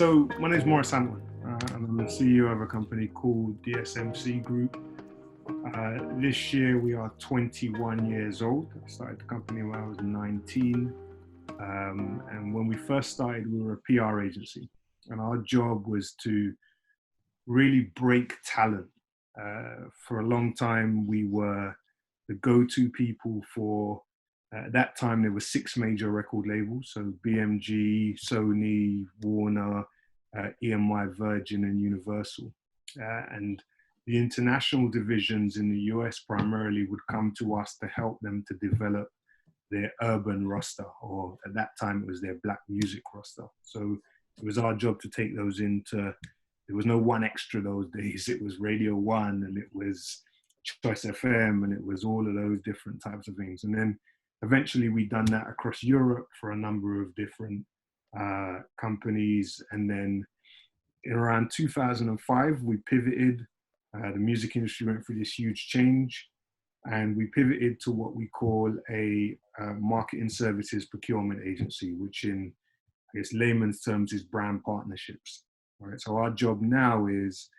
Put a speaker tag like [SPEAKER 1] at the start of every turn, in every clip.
[SPEAKER 1] So my name is Maurice Hamilton. I'm the CEO of a company called the SMC Group. This year we are 21 years old. I started the company when I was 19. And when we first started, we were a PR agency. And our job was to really break talent. For a long time, we were the go-to people for, at that time, there were 6 major record labels. So BMG, Sony, Warner, EMI, Virgin, and Universal. And the international divisions in the US primarily would come to us to help them to develop their urban roster, or at that time it was their black music roster. So it was our job to take those into, there was no One Extra those days. It was Radio 1 and it was Choice FM and it was all of those different types of things. And then eventually we'd done that across Europe for a number of different companies. And then in around 2005, we pivoted. The music industry went through this huge change. And we pivoted to what we call a marketing services procurement agency, which in, I guess, layman's terms is brand partnerships. Right? So our job now is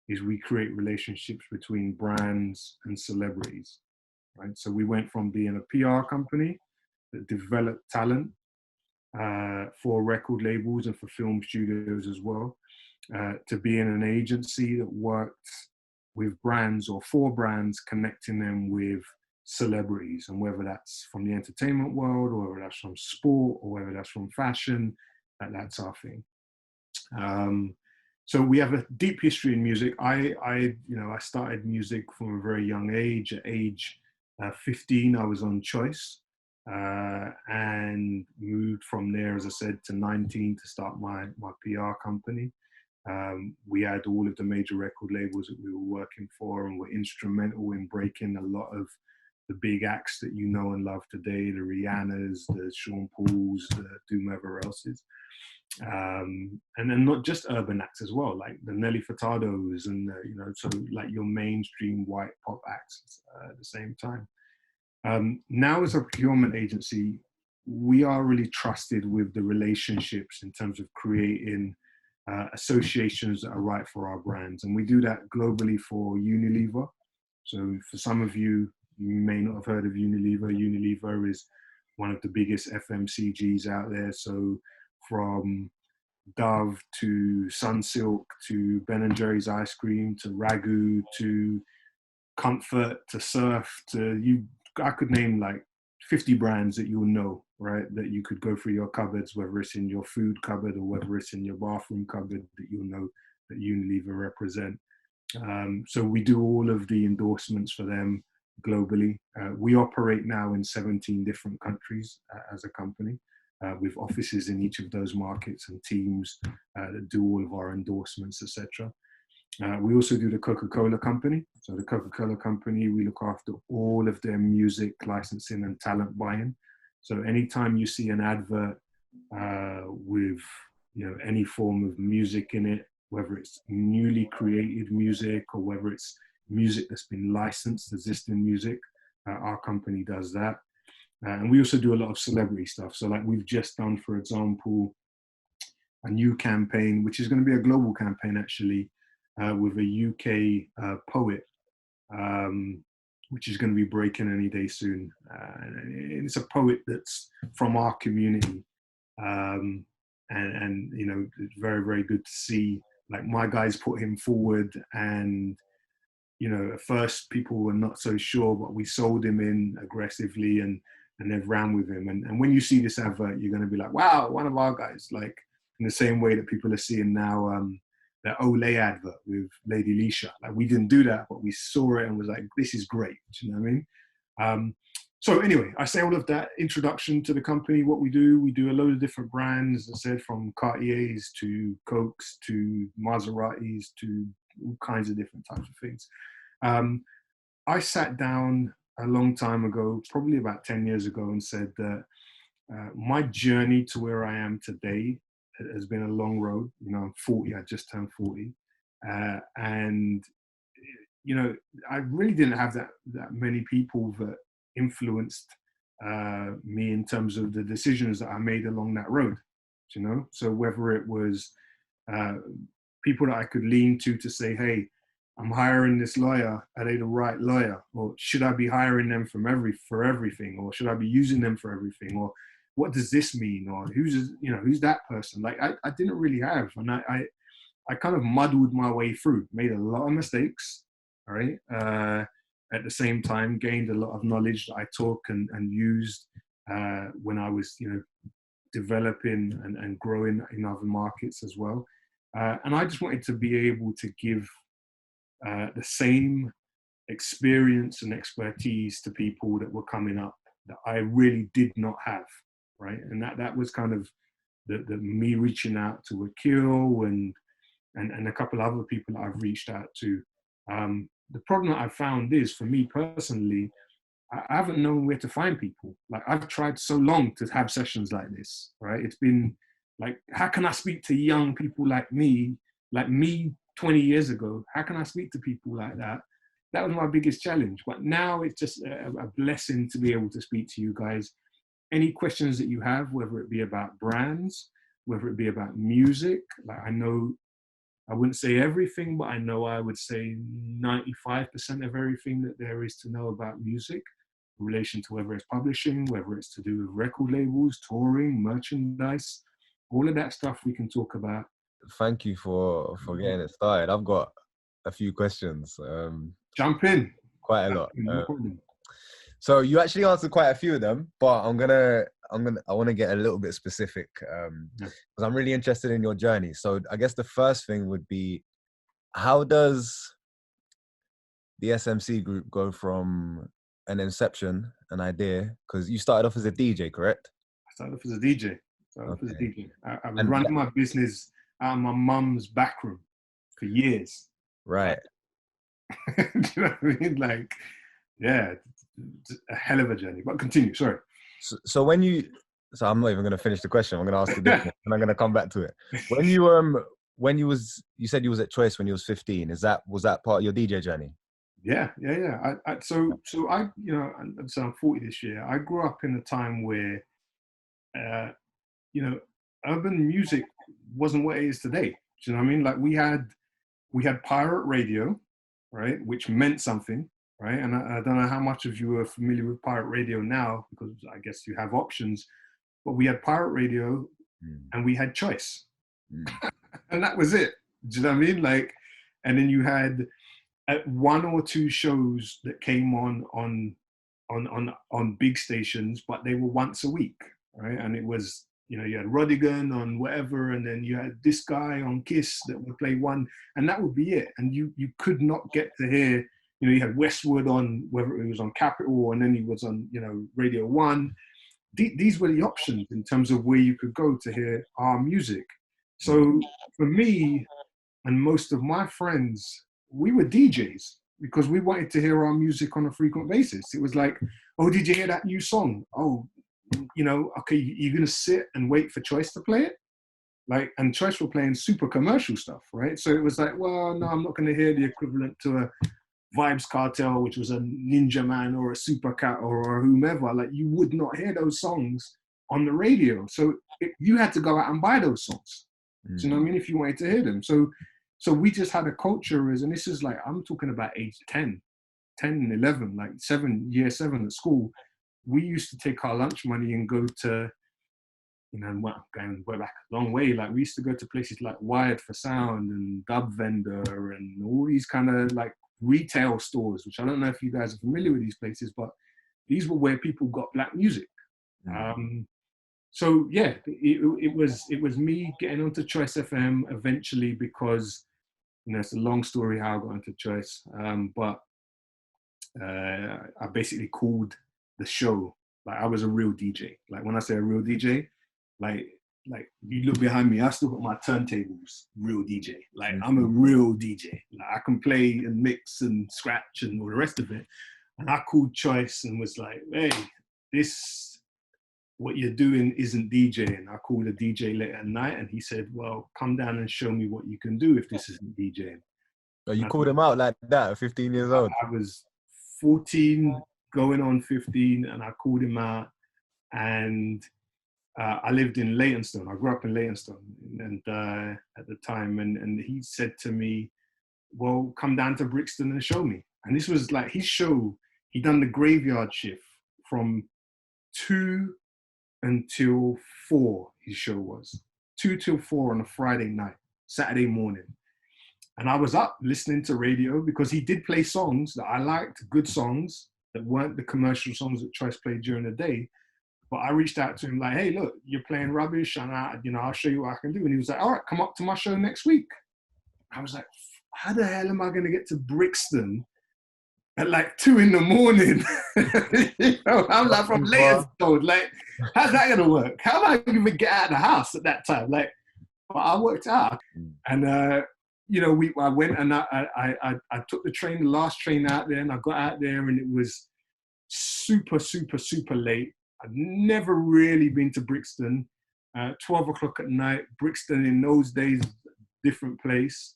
[SPEAKER 1] we create relationships between brands and celebrities. Right? So we went from being a PR company that developed talent for record labels and for film studios as well, to being an agency that worked with brands or for brands, connecting them with celebrities, and whether that's from the entertainment world or whether that's from sport or whether that's from fashion, that's our thing. So we have a deep history in music. I started music from a very young age. At age 15, I was on Choice and moved from there, as I said, to 19 to start my PR company. We had all of the major record labels that we were working for and were instrumental in breaking a lot of the big acts that you know and love today, the Rihannas, the Sean Pauls, the whomever else's. And then not just urban acts as well, like the Nelly Furtados and, so like your mainstream white pop acts at the same time. Now as a procurement agency, we are really trusted with the relationships in terms of creating associations that are right for our brands. And we do that globally for Unilever. So for some of you, you may not have heard of Unilever. Unilever is one of the biggest FMCGs out there. So from Dove to Sunsilk to Ben & Jerry's ice cream to Ragu to Comfort to Surf to I could name like 50 brands that you'll know, right? That you could go through your cupboards, whether it's in your food cupboard or whether it's in your bathroom cupboard, that you'll know that Unilever represent. So we do all of the endorsements for them globally. We operate now in 17 different countries as a company, with offices in each of those markets and teams that do all of our endorsements, etc. We also do the Coca-Cola company. So the Coca-Cola company, we look after all of their music licensing and talent buying. So anytime you see an advert with any form of music in it, whether it's newly created music or whether it's music that's been licensed, existing music, our company does that. And we also do a lot of celebrity stuff. So like we've just done, for example, a new campaign, which is going to be a global campaign actually, with a UK poet, which is going to be breaking any day soon. And it's a poet that's from our community. And it's very, very good to see, like, my guys put him forward, and, at first people were not so sure, but we sold him in aggressively and they've ran with him. And when you see this advert, you're going to be like, wow, one of our guys, like in the same way that people are seeing now, the Olay advert with Lady Leisha. Like, we didn't do that, but we saw it and was like, this is great. Do you know what I mean? So anyway, I say all of that introduction to the company. What we do a load of different brands, as I said, from Cartiers to Cokes to Maseratis to all kinds of different types of things. I sat down a long time ago, probably about 10 years ago, and said that my journey to where I am today has been a long road. I'm 40, I just turned 40. And, I really didn't have that many people that influenced me in terms of the decisions that I made along that road, So whether it was uh, people that I could lean to say, hey, I'm hiring this lawyer. Are they the right lawyer? Or should I be hiring them for everything? Or should I be using them for everything? Or what does this mean? Or who's that person? Like I didn't really have, and I kind of muddled my way through, made a lot of mistakes, all right? At the same time, gained a lot of knowledge that I took and used when I was, developing and growing in other markets as well. And I just wanted to be able to give the same experience and expertise to people that were coming up that I really did not have, right? And that was kind of the me reaching out to Akil and a couple of other people that I've reached out to. The problem that I found is, for me personally, I haven't known where to find people. Like, I've tried so long to have sessions like this, right? It's been like, how can I speak to young people like me 20 years ago? How can I speak to people like that? That was my biggest challenge. But now it's just a blessing to be able to speak to you guys. Any questions that you have, whether it be about brands, whether it be about music, like I wouldn't say everything, but I know I would say 95% of everything that there is to know about music, in relation to whether it's publishing, whether it's to do with record labels, touring, merchandise, all of that stuff we can talk about.
[SPEAKER 2] Thank you for getting it started. I've got a few questions.
[SPEAKER 1] Jump in.
[SPEAKER 2] Quite a lot.
[SPEAKER 1] No problem.
[SPEAKER 2] So you actually answered quite a few of them, but I want to get a little bit specific because I'm really interested in your journey. So I guess the first thing would be, how does the SMC group go from an inception, an idea? Because you started off as a DJ, correct?
[SPEAKER 1] I started off as a DJ. I was running my business out of my mum's back room for years.
[SPEAKER 2] Right.
[SPEAKER 1] Do you know what I mean? Like, yeah, a hell of a journey. But continue, sorry.
[SPEAKER 2] So I'm not even going to finish the question. I'm going to ask you this one, and I'm going to come back to it. You said you was at Choice when you was 15. Was that part of your DJ journey?
[SPEAKER 1] Yeah. So I'm 40 this year. I grew up in a time where, urban music wasn't what it is today. Do you know what I mean? Like, we had pirate radio, right, which meant something, right? And I don't know how much of you are familiar with pirate radio now, because I guess you have options. But we had pirate radio and we had Choice, and that was it. Do you know what I mean? Like, and then you had one or two shows that came on big stations, but they were once a week, right? And it was, you had Rodigan on whatever, and then you had this guy on Kiss that would play one, and that would be it. And you could not get to hear, you had Westwood on, whether it was on Capital, and then he was on, Radio 1. These were the options in terms of where you could go to hear our music. So for me and most of my friends, we were DJs because we wanted to hear our music on a frequent basis. It was like, oh, did you hear that new song? Oh, okay, you're going to sit and wait for Choice to play it? Like, and Choice were playing super commercial stuff, right? So it was like, well, no, I'm not going to hear the equivalent to a Vibes Cartel, which was a Ninja Man or a Supercat or whomever. Like, you would not hear those songs on the radio. So you had to go out and buy those songs. Do you know what I mean? If you wanted to hear them. So we just had a culture, and this is like, I'm talking about age 10 and 11, like year 7 at school. We used to take our lunch money and go to, going way back a long way. Like, we used to go to places like Wired for Sound and Dub Vendor and all these kind of like retail stores, which I don't know if you guys are familiar with these places, but these were where people got black music. So yeah, it was me getting onto Choice FM eventually because, it's a long story how I got into Choice. But I basically called the show, like, I was a real DJ. Like, when I say a real DJ, like you look behind me, I still got my turntables, real DJ. Like, I'm a real DJ. Like, I can play and mix and scratch and all the rest of it. And I called Choice and was like, hey, what you're doing isn't DJing. I called a DJ late at night and he said, well, come down and show me what you can do if this isn't DJing.
[SPEAKER 2] Oh, you called him out like that at 15 years old?
[SPEAKER 1] I was 14, going on 15, and I called him out. And I lived in Leytonstone. I grew up in Leytonstone, and at the time, and he said to me, "Well, come down to Brixton and show me." And this was like his show. He done the graveyard shift from 2 until 4. His show was 2 till 4 on a Friday night, Saturday morning. And I was up listening to radio because he did play songs that I liked, good songs that weren't the commercial songs that Choice played during the day. But I reached out to him like, "Hey, look, you're playing rubbish, and I'll show you what I can do." And he was like, "All right, come up to my show next week." I was like, "How the hell am I going to get to Brixton at like 2 in the morning?" I'm like from Leytonstone. Like, how's that going to work? How am I going to get out of the house at that time? Like, but I worked out, and I went and I took the last train out there, and I got out there, and it was super, super, super late. I'd never really been to Brixton. 12 o'clock at night, Brixton in those days, different place.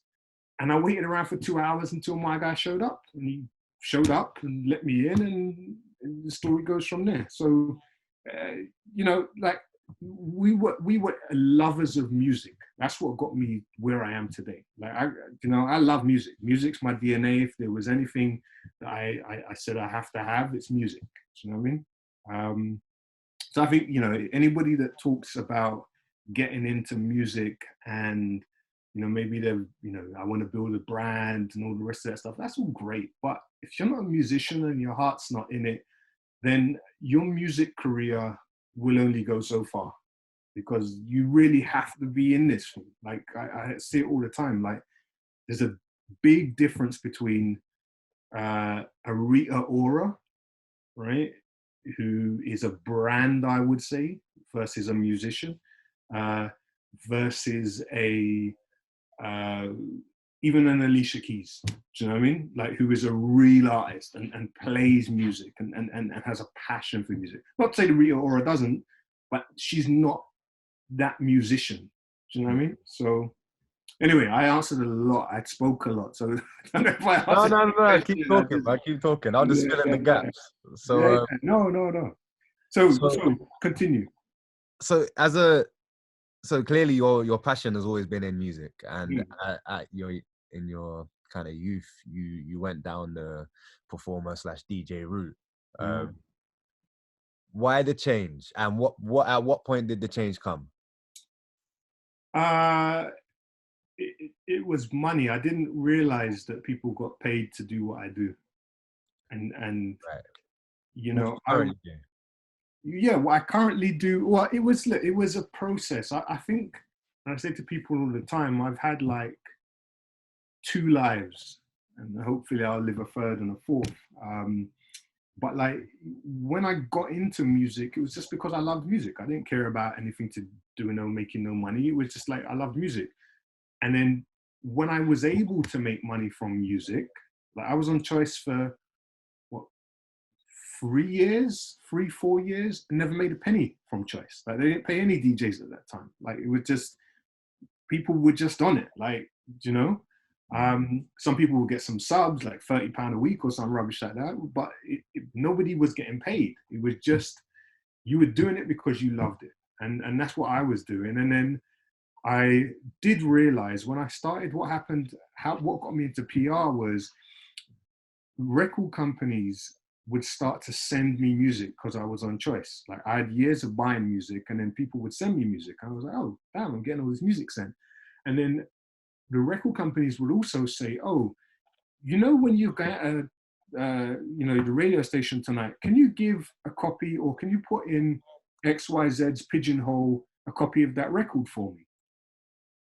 [SPEAKER 1] And I waited around for 2 hours until my guy showed up. And he showed up and let me in, and the story goes from there. So, like we were lovers of music. That's what got me where I am today. Like, I love music. Music's my DNA. If there was anything that I said I have to have, it's music. Do you know what I mean? So I think, anybody that talks about getting into music and, maybe they're, I want to build a brand and all the rest of that stuff, that's all great. But if you're not a musician and your heart's not in it, then your music career will only go so far, because you really have to be in this thing. Like, I see it all the time. Like, there's a big difference between a Rita Ora, right, who is a brand, I would say, versus a musician, versus even an Alicia Keys. Do you know what I mean? Like, who is a real artist and plays music and has a passion for music. Not to say the Rita Ora doesn't, but she's not that musician. Do you know what I mean? So anyway, I answered a lot. I spoke a lot. So I don't know if I answered.
[SPEAKER 2] No. Keep talking, man. Keep talking. I'll just fill in the gaps. So
[SPEAKER 1] no. So continue.
[SPEAKER 2] So so clearly your passion has always been in music, and in your kind of youth, you went down the performer / DJ route. Why the change, and what at what point did the change come?
[SPEAKER 1] It was money. I didn't realize that people got paid to do what I do, and
[SPEAKER 2] right.
[SPEAKER 1] What I currently do. Well, it was a process. I think, and I say to people all the time, I've had like 2 lives, and hopefully I'll live a third and a fourth. But like, when I got into music, it was just because I loved music. I didn't care about anything to do making no money. It was just like, I loved music. And then when I was able to make money from music, like, I was on Choice for 4 years, and never made a penny from Choice. Like, they didn't pay any DJs at that time. Like, it was just, people were just on it. Like, some people would get some subs, like £30 a week or some rubbish like that, but nobody was getting paid. It was just, you were doing it because you loved it. And that's what I was doing. And then I did realize when I started, what got me into PR was record companies would start to send me music because I was on Choice. Like, I had years of buying music, and then people would send me music. I was like, oh, damn, I'm getting all this music sent. And then the record companies would also say, oh, when you get the radio station tonight, can you give a copy, or can you put in XYZ's Pigeonhole a copy of that record for me?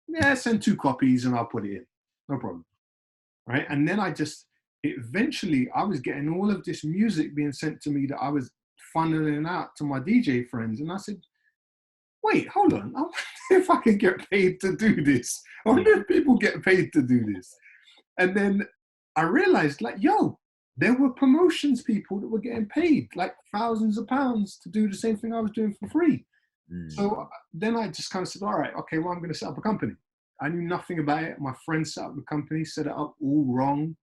[SPEAKER 1] Yeah, send 2 copies and I'll put it in. No problem. Right? And then eventually I was getting all of this music being sent to me that I was funneling out to my DJ friends. And I said, wait, hold on. I wonder if I can get paid to do this. I wonder if people get paid to do this. And then I realized, like, there were promotions people that were getting paid like thousands of pounds to do the same thing I was doing for free. So then I just kind of said, all right, okay, well, I'm going to set up a company. I knew nothing about it. My friend set up the company, set it up all wrong.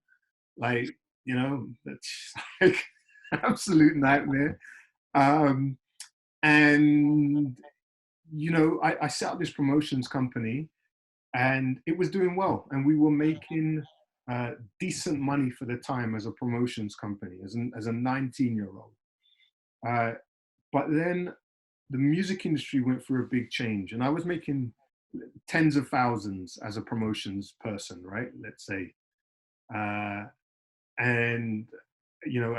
[SPEAKER 1] Like, that's like absolute nightmare. And you know, I set up this promotions company, and it was doing well, and we were making decent money for the time as a promotions company, as a 19-year-old. But then the music industry went through a big change, and I was making tens of thousands as a promotions person, right? Let's say, and you know,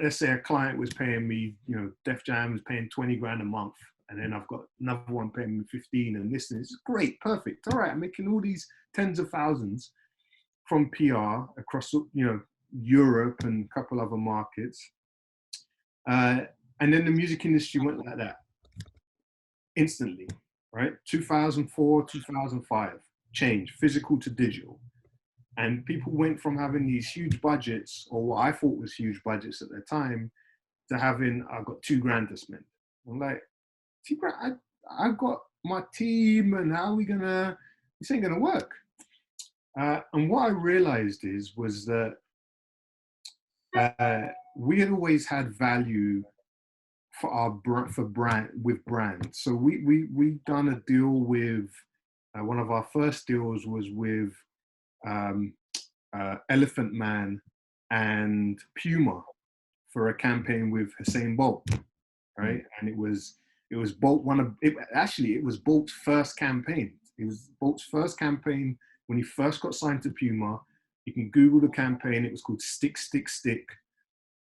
[SPEAKER 1] let's say a client was paying me, you know, Def Jam was paying 20 grand a month, and then I've got another one paying me 15, and this is great, perfect. All right, I'm making all these tens of thousands from PR across, you know, Europe and a couple other markets. And then the music industry went like that instantly, right? 2004, 2005, change, physical to digital. And people went from having these huge budgets, or what I thought was huge budgets at the time, to having, I've got 2 grand to spend. I'm like, 2 grand, I've got my team, and how are we gonna, this ain't gonna work. And what I realized was that we had always had value for with brands. So we done a deal with, one of our first deals was with Elephant Man and Puma for a campaign with Hussein Bolt, right? And it was Bolt, it was Bolt's first campaign. It was Bolt's first campaign when he first got signed to Puma. You can Google the campaign. It was called Stick, Stick, Stick.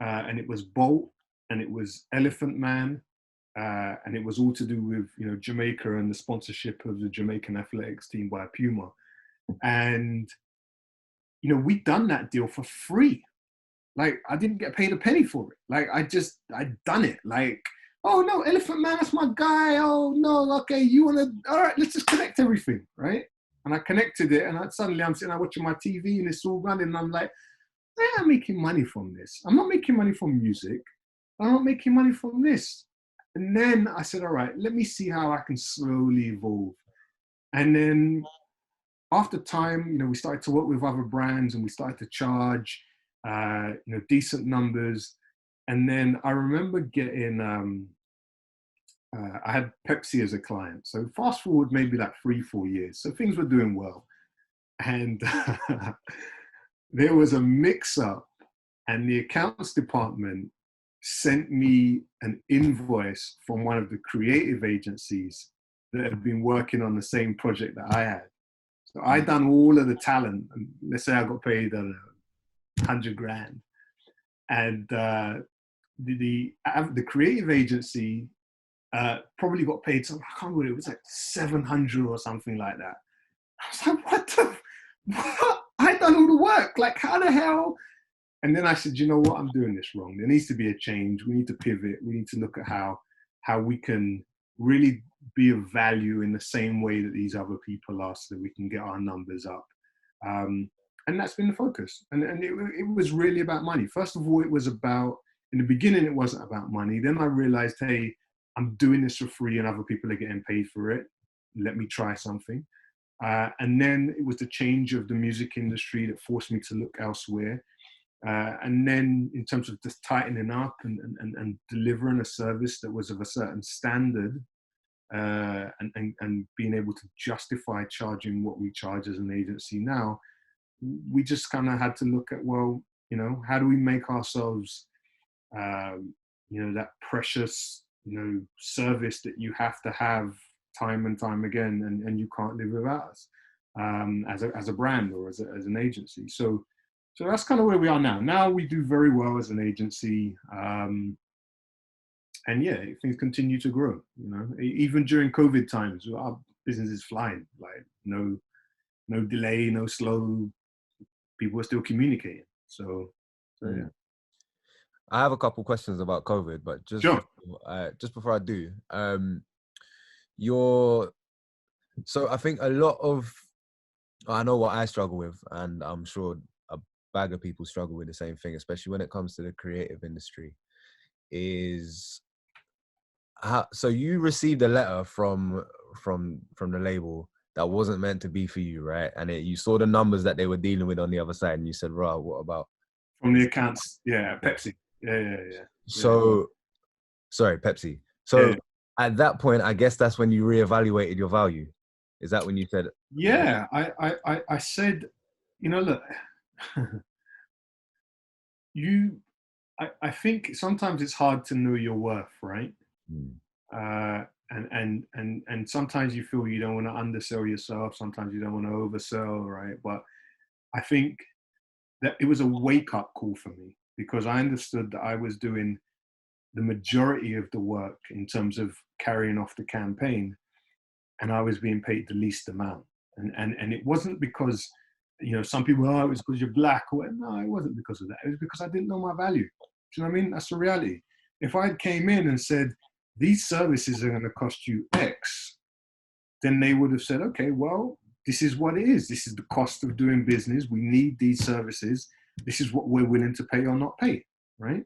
[SPEAKER 1] And it was Bolt, and it was Elephant Man, and it was all to do with, you know, Jamaica and the sponsorship of the Jamaican athletics team by Puma. And, you know, we'd done that deal for free. Like, I didn't get paid a penny for it. Like, I'd done it. Like, oh no, Elephant Man, that's my guy. Oh no, okay, you wanna, all right, let's just connect everything, right? And I connected it, and suddenly I'm sitting there watching my TV, and it's all running, and I'm like, I'm making money from this. I'm not making money from music. I'm not making money from this. And then I said, all right, let me see how I can slowly evolve. And then after time, you know, we started to work with other brands, and we started to charge, you know, decent numbers. And then I remember getting, I had Pepsi as a client. So fast forward maybe like 3-4 years. So things were doing well. And there was a mix-up, and the accounts department sent me an invoice from one of the creative agencies that had been working on the same project that I had. So I done all of the talent, and let's say I got paid 100 grand, and the creative agency probably got paid some, I can't remember, it was like 700 or something like that. I was like, what? I done all the work. Like, how the hell? And then I said, you know what? I'm doing this wrong. There needs to be a change. We need to pivot. We need to look at how we can really be of value in the same way that these other people are, so that we can get our numbers up. And that's been the focus. And it was really about money. First of all, it was about, in the beginning, it wasn't about money. Then I realized, hey, I'm doing this for free and other people are getting paid for it. Let me try something. And then it was the change of the music industry that forced me to look elsewhere. And then in terms of just tightening up and delivering a service that was of a certain standard, and being able to justify charging what we charge as an agency now, we just kind of had to look at, well, you know, how do we make ourselves, you know, that precious, you know, service that you have to have time and time again, and you can't live without us, as a brand or as an agency. So that's kind of where we are now. Now we do very well as an agency, and yeah, things continue to grow. You know, even during COVID times, our business is flying. Like no delay, no slow. People are still communicating. So yeah.
[SPEAKER 2] I have a couple questions about COVID, but just
[SPEAKER 1] Sure.
[SPEAKER 2] before I do, so I think a lot of, I know what I struggle with, and I'm sure a bag of people struggle with the same thing, especially when it comes to the creative industry, is so you received a letter from the label that wasn't meant to be for you, right? And you saw the numbers that they were dealing with on the other side, and you said, "Right, what about?"
[SPEAKER 1] From the accounts, yeah, Pepsi, yeah.
[SPEAKER 2] So, sorry, Pepsi. So,
[SPEAKER 1] yeah.
[SPEAKER 2] at that point, I guess that's when you reevaluated your value. Is that when you said,
[SPEAKER 1] Yeah, I said, look, I think sometimes it's hard to know your worth, right?
[SPEAKER 2] mm,
[SPEAKER 1] And sometimes you feel you don't want to undersell yourself. Sometimes you don't want to oversell, right? But I think that it was a wake up call for me, because I understood that I was doing the majority of the work in terms of carrying off the campaign, and I was being paid the least amount. And it wasn't because, some people, oh, it was because you're black. No, it wasn't because of that. It was because I didn't know my value. Do you know what I mean? That's the reality. If I came in and said, these services are going to cost you X, then they would have said, okay, well, this is what it is. This is the cost of doing business. We need these services. This is what we're willing to pay or not pay, right?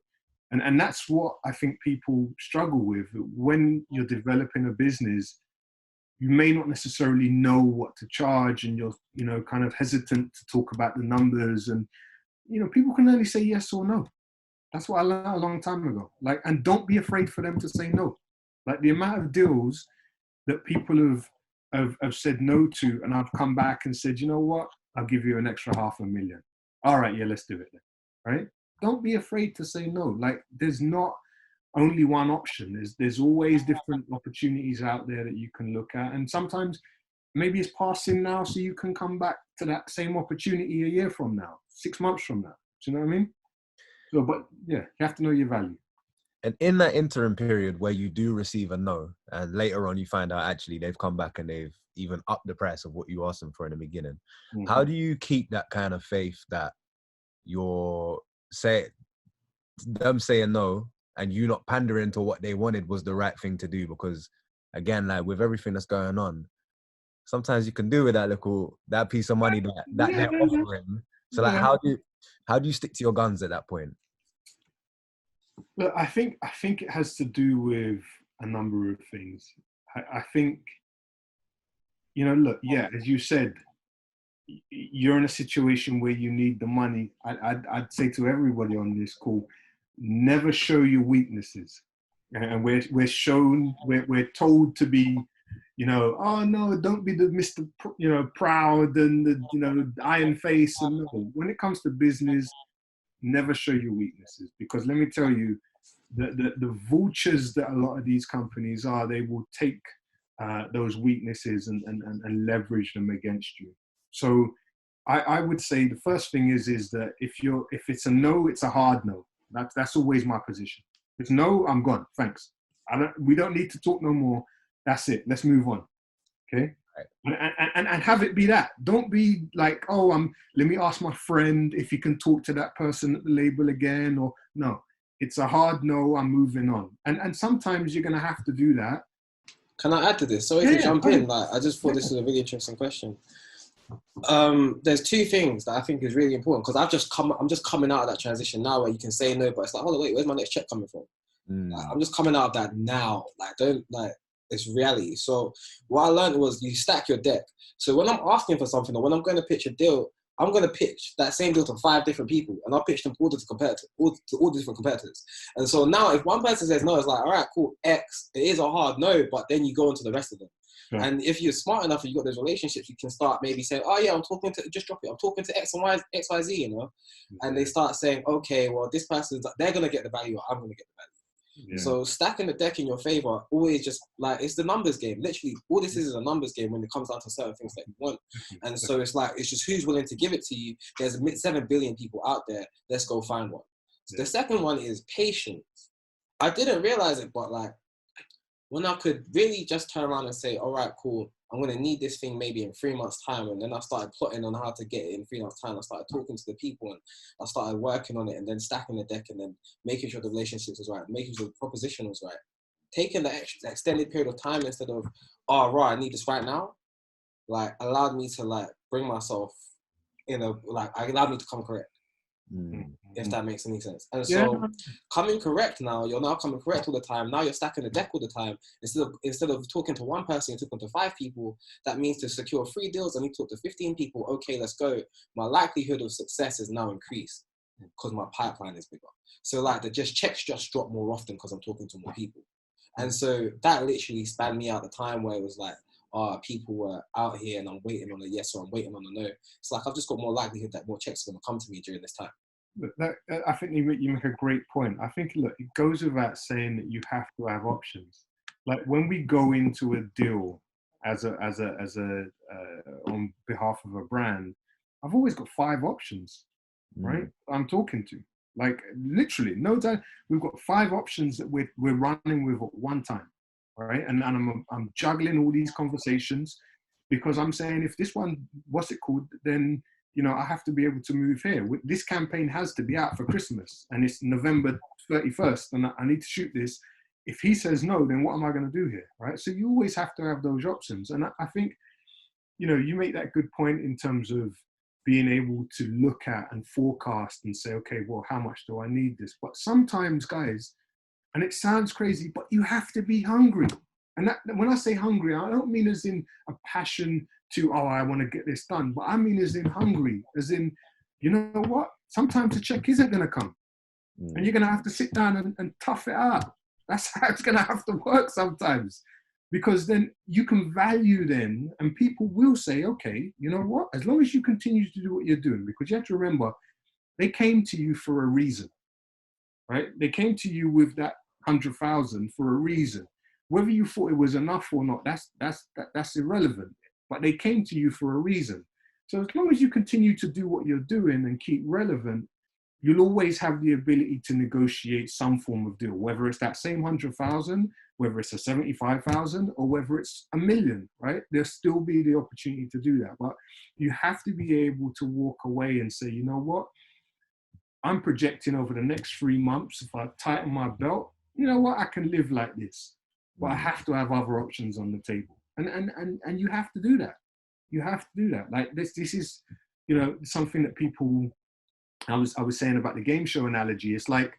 [SPEAKER 1] And that's what I think people struggle with. When you're developing a business, you may not necessarily know what to charge, and you're, kind of hesitant to talk about the numbers. And, people can only say yes or no. That's what I learned a long time ago. And don't be afraid for them to say no. Like, the amount of deals that people have said no to, and I've come back and said, you know what, I'll give you an extra 500,000. All right, yeah, let's do it then, right? Don't be afraid to say no. There's not only one option. There's always different opportunities out there that you can look at, and sometimes maybe it's passing now, so you can come back to that same opportunity a year from now, 6 months from now. Do you know what I mean? So, but yeah, you have to know your value.
[SPEAKER 2] and in that interim period where you do receive a no, and later on you find out actually they've come back and they've even upped the price of what you asked them for in the beginning, how do you keep that kind of faith that you're them saying no and you not pandering to what they wanted was the right thing to do? Because again, like with everything that's going on, sometimes you can do with that piece of money that they're offering. So like, how do you stick to your guns at that point?
[SPEAKER 1] Look, I think it has to do with a number of things. I think, look, yeah, as you said, you're in a situation where you need the money. I'd say to everybody on this call, never show your weaknesses. And we're told to be, oh no, don't be the Mr. Proud and the iron face. And no, when it comes to business, never show your weaknesses, because let me tell you, the vultures that a lot of these companies are, they will take those weaknesses and leverage them against you. So I would say the first thing is that if it's a no, it's a hard no. That's always my position. If it's no, I'm gone. Thanks. We don't need to talk no more. That's it. Let's move on. Okay. Right. And have it be that. Don't be like, oh, let me ask my friend if he can talk to that person at the label again, or no. It's a hard no. I'm moving on. And sometimes you're gonna have to do that.
[SPEAKER 3] Can I add to this? Sorry to jump in. I just thought this was a really interesting question. There's two things that I think is really important, because I'm just coming out of that transition now where you can say no, but it's like, hold on, wait, where's my next check coming from? I'm just coming out of that now. It's reality. So what I learned was you stack your deck. So when I'm asking for something, or when I'm going to pitch a deal, I'm going to pitch that same deal to 5 different people, and I'll pitch them all to all the different competitors. And so now if one person says no, it's like, all right, cool, X, it is a hard no, but then you go into the rest of them. Sure. And if you're smart enough and you've got those relationships, you can start maybe saying, oh yeah, I'm talking to X and Y, XYZ, and they start saying, okay, well, this person's, they're going to get the value, or I'm going to get the value. Yeah. So stacking the deck in your favor, always just it's the numbers game. Literally, all this is a numbers game when it comes down to certain things that you want. And so it's just who's willing to give it to you. There's 7 billion people out there. Let's go find one. So the second one is patience. I didn't realize it, but when I could really just turn around and say, all right, cool, I'm going to need this thing maybe in 3 months' time. And then I started plotting on how to get it in 3 months' time. I started talking to the people, and I started working on it, and then stacking the deck, and then making sure the relationships was right, making sure the proposition was right. Taking the extended period of time instead of, oh, right, I need this right now, allowed me to bring myself allowed me to come correct. If that makes any sense. And so coming correct now, you're now coming correct all the time. Now you're stacking the deck all the time. Instead of talking to one person, you're talking to 5 people. That means to secure 3 deals, I need to talk to 15 people. Okay, let's go. My likelihood of success is now increased because my pipeline is bigger. So the checks just drop more often because I'm talking to more people. And so that literally spanned me out the time where it was like, people were out here and I'm waiting on a yes or I'm waiting on a no. It's like I've just got more likelihood that more checks are going to come to me during this time.
[SPEAKER 1] I think you make a great point. I think, look, it goes without saying that you have to have options. Like when we go into a deal as a on behalf of a brand, I've always got 5 options, right? I'm talking to, like, literally, no doubt. We've got 5 options that we're running with at one time, right? And I'm juggling all these conversations because I'm saying, if this one, what's it called, then I have to be able to move here. This campaign has to be out for Christmas and it's November 31st and I need to shoot this. If he says no, then what am I going to do here, right? So you always have to have those options. And I think, you make that good point in terms of being able to look at and forecast and say, okay, well, how much do I need this? But sometimes, guys, and it sounds crazy, but you have to be hungry. And when I say hungry, I don't mean as in a passion to, I want to get this done, but I mean as in hungry, as in, you know what? Sometimes the check isn't going to come. And you're going to have to sit down and tough it out. That's how it's going to have to work sometimes. Because then you can value then, and people will say, okay, you know what? As long as you continue to do what you're doing, because you have to remember, they came to you for a reason, right? They came to you with that 100,000 for a reason. Whether you thought it was enough or not, that's irrelevant. But they came to you for a reason. So as long as you continue to do what you're doing and keep relevant, you'll always have the ability to negotiate some form of deal, whether it's that same 100,000, whether it's a 75,000, or whether it's $1 million, right? There'll still be the opportunity to do that. But you have to be able to walk away and say, you know what? I'm projecting over the next 3 months, if I tighten my belt, you know what? I can live like this. But I have to have other options on the table. And you have to do that. You have to do that. Like this is, something that people, I was saying about the game show analogy. It's like,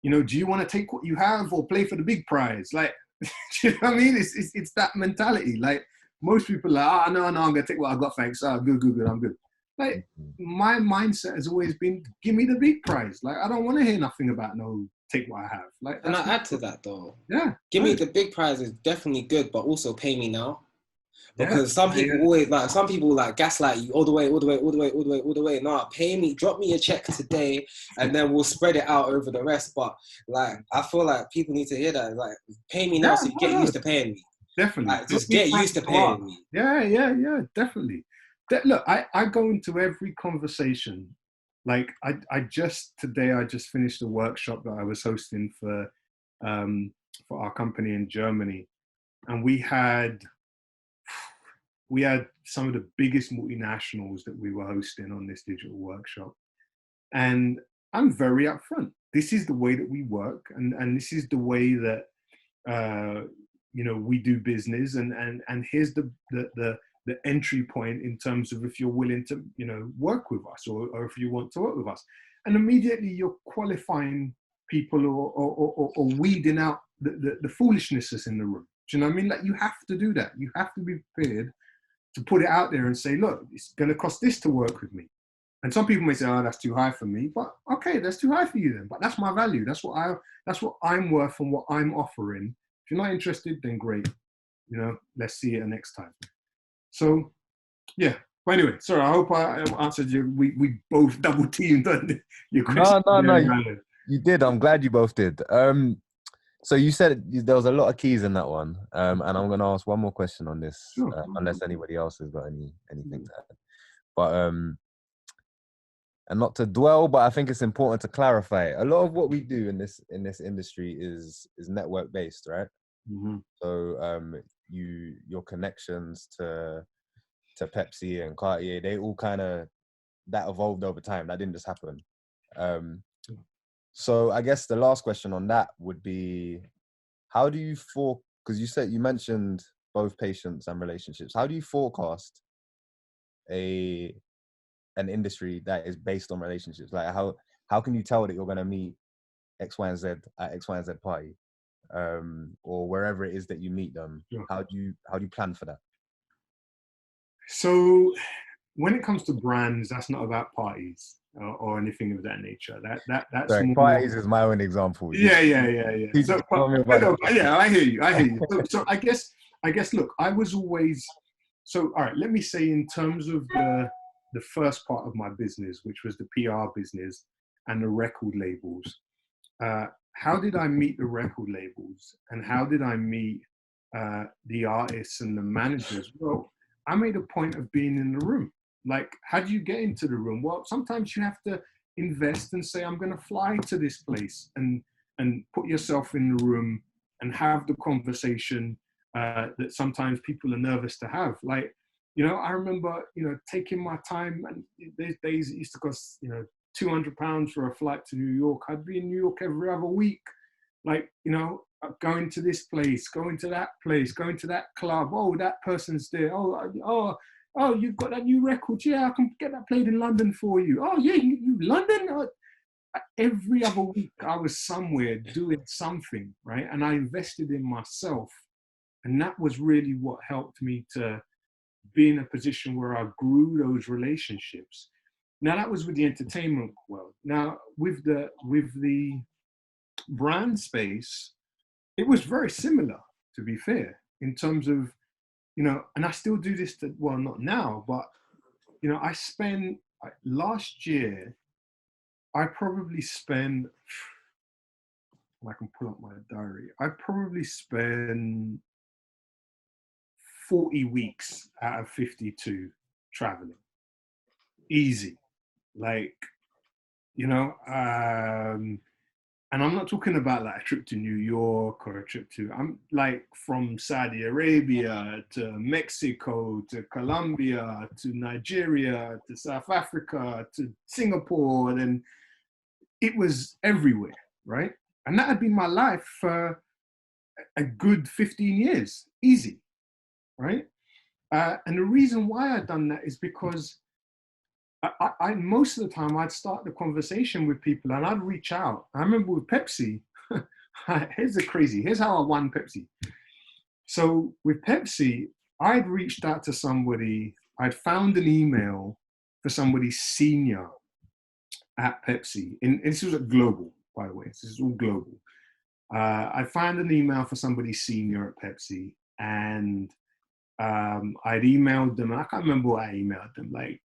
[SPEAKER 1] do you want to take what you have or play for the big prize? Like, do you know what I mean? It's that mentality. Like most people are like, no, I'm going to take what I got, thanks. Good, I'm good. Like my mindset has always been, give me the big prize. Like, I don't want to hear nothing about take what I have. Like,
[SPEAKER 3] and I add to that though.
[SPEAKER 1] Yeah.
[SPEAKER 3] Give me the big prize is definitely good, but also pay me now. Because some people always gaslight you all the way. No, pay me, drop me a check today, and then we'll spread it out over the rest. But like, I feel like people need to hear that. Like, pay me now, so you get used to paying me.
[SPEAKER 1] Definitely,
[SPEAKER 3] like, just get used to paying me.
[SPEAKER 1] Yeah, definitely. Look, I go into every conversation. Like, I just finished a workshop that I was hosting for our company in Germany, and we had some of the biggest multinationals that we were hosting on this digital workshop. And I'm very upfront. This is the way that we work, and this is the way that we do business. And here's the entry point in terms of if you're willing to work with us, or if you want to work with us. And immediately you're qualifying people or weeding out the foolishness that's in the room. Do you know what I mean? Like, you have to do that. You have to be prepared to put it out there and say, look, it's going to cost this to work with me. And some people may say, oh, that's too high for me. But okay, that's too high for you then. But that's my value. That's what I'm worth and what I'm offering. If you're not interested, then great. Let's see you next time. So, yeah. But anyway, sorry, I hope I answered you. We both double teamed on your question.
[SPEAKER 2] No, you did. I'm glad you both did. So you said there was a lot of keys in that one, and I'm going to ask one more question on this,
[SPEAKER 1] sure.
[SPEAKER 2] Unless anybody else has got anything to add. But and not to dwell, but I think it's important to clarify. A lot of what we do in this industry is network based, right?
[SPEAKER 1] Mm-hmm.
[SPEAKER 2] So your connections to Pepsi and Cartier, they all kind of that evolved over time. That didn't just happen. So I guess the last question on that would be, how do you because you mentioned both patience and relationships. How do you forecast an industry that is based on relationships? Like, how can you tell that you're going to meet X, Y, and Z at X, Y, and Z party, or wherever it is that you meet them? Sure. How do you plan for that?
[SPEAKER 1] So when it comes to brands, that's not about parties. or anything of that nature. That's
[SPEAKER 2] Sorry,
[SPEAKER 1] more.
[SPEAKER 2] parties is my own example.
[SPEAKER 1] Yeah. So, yeah, I hear you. So I guess. Look, I was always. So, all right. Let me say, in terms of the first part of my business, which was the PR business and the record labels. How did I meet the record labels, and how did I meet the artists and the managers? Well, I made a point of being in the room. Like, how do you get into the room? Well, sometimes you have to invest and say, I'm going to fly to this place, and put yourself in the room and have the conversation that sometimes people are nervous to have. Like, I remember, taking my time, and these days it used to cost, £200 for a flight to New York. I'd be in New York every other week, like, going to this place, going to that place, going to that club. Oh, that person's there. Oh, you've got that new record. Yeah, I can get that played in London for you. Oh, yeah, you London? Every other week I was somewhere doing something, right? And I invested in myself. And that was really what helped me to be in a position where I grew those relationships. Now, that was with the entertainment world. Now, with the brand space, it was very similar, to be fair, in terms of, and I still do this well, not now, but, I spent, last year, I probably spent, I can pull up my diary, I probably spent 40 weeks out of 52 traveling. Easy. Like, and I'm not talking about like a trip to New York or a trip to, I'm like from Saudi Arabia to Mexico to Colombia to Nigeria to South Africa to Singapore, and it was everywhere, right? And that had been my life for a good 15 years, easy, right? And the reason why I'd done that is because I most of the time I'd start the conversation with people and I'd reach out. I remember with Pepsi, here's how I won Pepsi. So with Pepsi, I'd reached out to somebody, I'd found an email for somebody senior at Pepsi. And this was at global, by the way, this is all global. I found an email for somebody senior at Pepsi, and I'd emailed them, and I can't remember what I emailed them, like,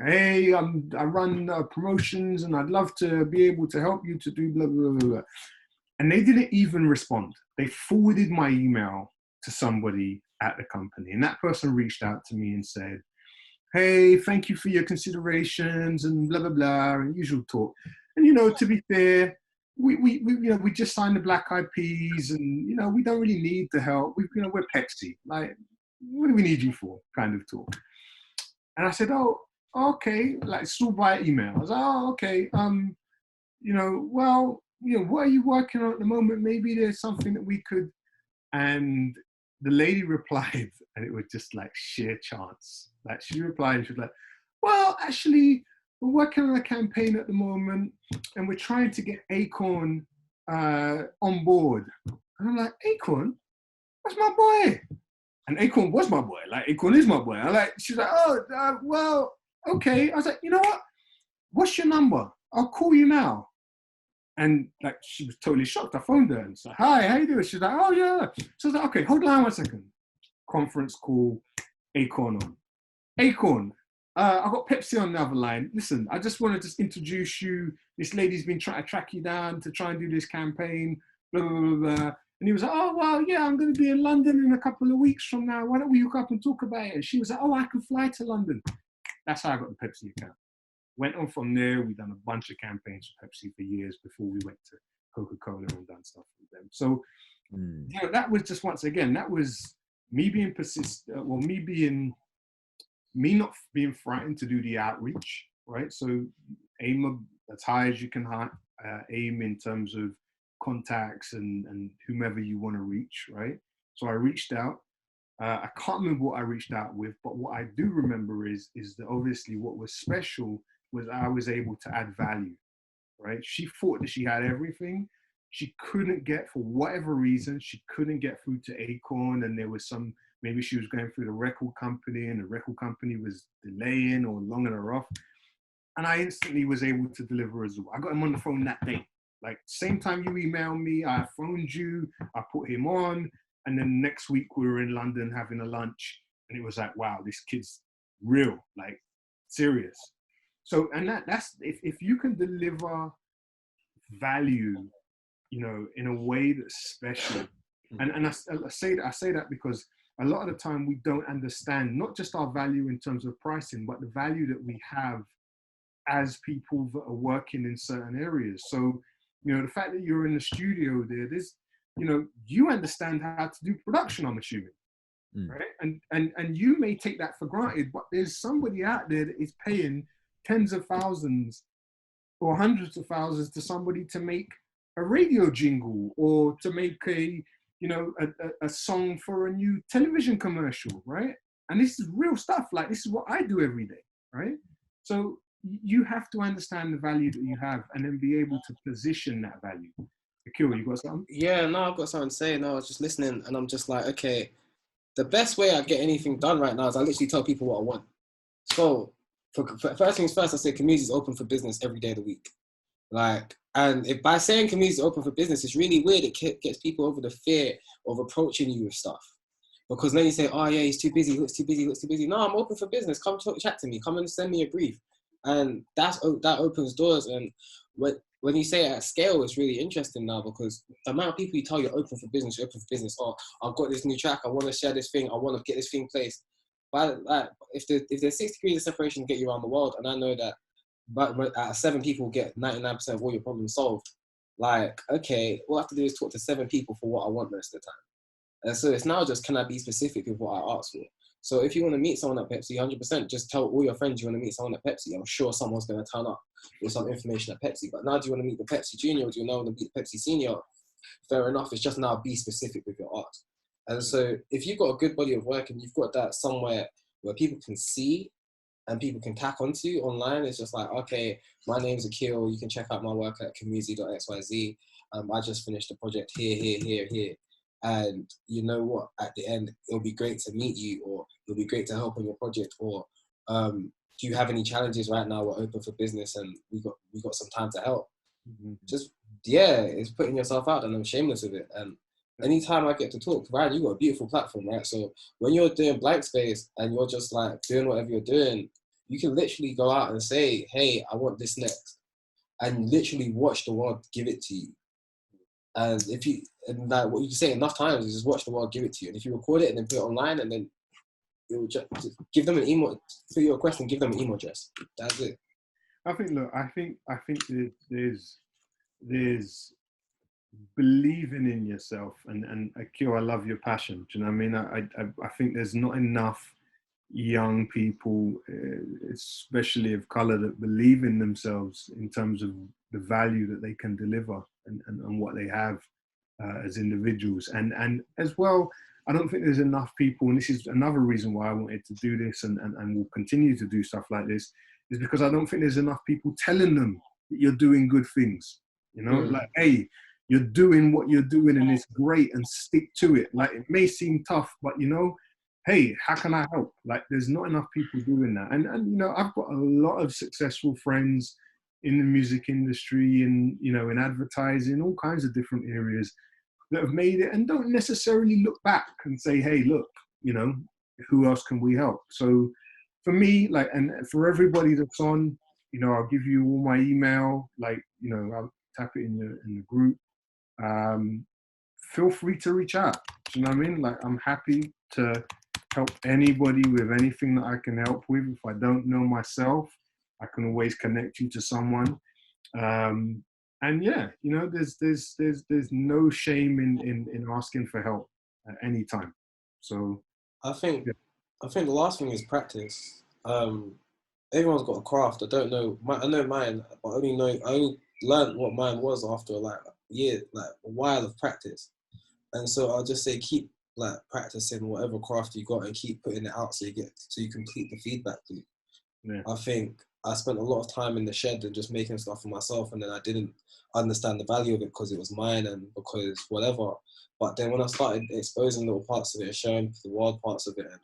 [SPEAKER 1] hey, I run promotions and I'd love to be able to help you to do blah, blah, blah, blah. And they didn't even respond. They forwarded my email to somebody at the company. And that person reached out to me and said, hey, thank you for your considerations and blah, blah, blah, and usual talk. And, to be fair, we just signed the Black Eyed Peas, and, we don't really need the help. We're Pepsi. Like, what do we need you for? Kind of talk. And I said, oh, okay, like, still by email. I was like, oh, okay, what are you working on at the moment? Maybe there's something that we could. And the lady replied, and it was just like sheer chance. Like, she replied and she was like, well, actually, we're working on a campaign at the moment and we're trying to get Acorn on board. And I'm like, Acorn? That's my boy. And Acorn was my boy. Like, Acorn is my boy. She's like, oh, well, okay. I was like, you know what? What's your number? I'll call you now. And like, she was totally shocked. I phoned her and it's like, hi, how you doing? She's like, oh yeah. So I was like, okay, hold on 1 second. Conference call, Acorn on. Acorn, I've got Pepsi on the other line. Listen, I just want to introduce you. This lady's been trying to track you down to try and do this campaign, blah, blah, blah, blah. And he was like, oh, well, yeah, I'm going to be in London in a couple of weeks from now. Why don't we hook up and talk about it? And she was like, oh, I can fly to London. That's how I got the Pepsi account. Went on from there. We've done a bunch of campaigns for Pepsi for years before we went to Coca-Cola and done stuff with them. So, that was just, once again, that was me being persistent, me not being frightened to do the outreach, right? So aim as high as you can aim in terms of contacts and whomever you want to reach, right? So I reached out. I can't remember what I reached out with, but what I do remember is that obviously what was special was I was able to add value, right? She thought that she had everything. She couldn't get, for whatever reason, she couldn't get through to Acorn, and there was maybe she was going through the record company and the record company was delaying or longing her off. and I instantly was able to deliver as well. I got him on the phone that day. Like, same time you emailed me, I phoned you, I put him on, and then next week we were in London having a lunch, and it was like, wow, this kid's real, like serious. So, and that's, if you can deliver value, you know, in a way that's special. And I say that because a lot of the time we don't understand not just our value in terms of pricing, but the value that we have as people that are working in certain areas. So, you know, the fact that you're in the studio there's, you know, you understand how to do production, I'm assuming, right? And you may take that for granted, but there's somebody out there that is paying tens of thousands or hundreds of thousands to somebody to make a radio jingle or to make a, you know, a song for a new television commercial, right? And this is real stuff. Like, this is what I do every day, right? So you have to understand the value that you have and then be able to position that value. Akil, you got something?
[SPEAKER 3] Yeah, no, I've got something to say. No, I was just listening and I'm just like, okay, the best way I get anything done right now is I literally tell people what I want. So for first things first, I say community is open for business every day of the week. Like, and if by saying community is open for business, it's really weird. It gets people over the fear of approaching you with stuff. Because then you say, oh yeah, he's too busy, he looks too busy, he looks too busy. No, I'm open for business. Come talk, chat to me. Come and send me a brief. And that opens doors. And when you say it at scale, it's really interesting now, because the amount of people you tell you're open for business, oh, I've got this new track, I want to share this thing, I want to get this thing placed. But like, if there's 6 degrees of separation to get you around the world, and I know that but 7 people get 99% of all your problems solved, like, okay, all I have to do is talk to 7 people for what I want most of the time. And so it's now just, can I be specific with what I ask for? So if you want to meet someone at Pepsi, 100%, just tell all your friends you want to meet someone at Pepsi. I'm sure someone's going to turn up with some information at Pepsi. But now, do you want to meet the Pepsi Junior, or do you now want to meet the Pepsi Senior? Fair enough. It's just now be specific with your art. And so if you've got a good body of work and you've got that somewhere where people can see and people can tack onto online, it's just like, okay, my name's Akil. You can check out my work at community.xyz. I just finished a project here. And you know what, at the end, it'll be great to meet you, or it'll be great to help on your project, or do you have any challenges right now? We're open for business and we got some time to help. Just, yeah, it's putting yourself out, and I'm shameless with it. And anytime I get to talk, Ryan, you got a beautiful platform, right? So when you're doing Blankspace and you're just like doing whatever you're doing, you can literally go out and say, hey, I want this next, and literally watch the world give it to you. And like what you say enough times is just watch the world give it to you. And if you record it and then put it online, and then you'll just give them an email, fill your request and give them an email address. That's it.
[SPEAKER 1] I think there's believing in yourself, and Akil, I love your passion. Do you know what I mean? I think there's not enough young people, especially of color, that believe in themselves in terms of the value that they can deliver and what they have as individuals. And as well, I don't think there's enough people, and this is another reason why I wanted to do this and will continue to do stuff like this, is because I don't think there's enough people telling them that you're doing good things. You know, like, hey, you're doing what you're doing and it's great, and stick to it. Like, it may seem tough, but you know, hey, how can I help? Like, there's not enough people doing that. And you know, I've got a lot of successful friends in the music industry and, you know, in advertising, all kinds of different areas that have made it and don't necessarily look back and say, hey, look, you know, who else can we help? So for me, like, and for everybody that's on, you know, I'll give you all my email, like, you know, I'll tap it in the group. Feel free to reach out. Do you know what I mean? Like, I'm happy to help anybody with anything that I can help with. If I don't know myself, I can always connect you to someone. And yeah, you know, there's no shame in asking for help at any time. So
[SPEAKER 3] I think the last thing is practice. Everyone's got a craft. I don't know. I know mine, but I only learned what mine was after like a while of practice. And so I'll just say, keep like practicing whatever craft you got and keep putting it out so you complete the feedback loop. Yeah. I think I spent a lot of time in the shed and just making stuff for myself, and then I didn't understand the value of it because it was mine and because whatever. But then when I started exposing little parts of it and showing the world parts of it and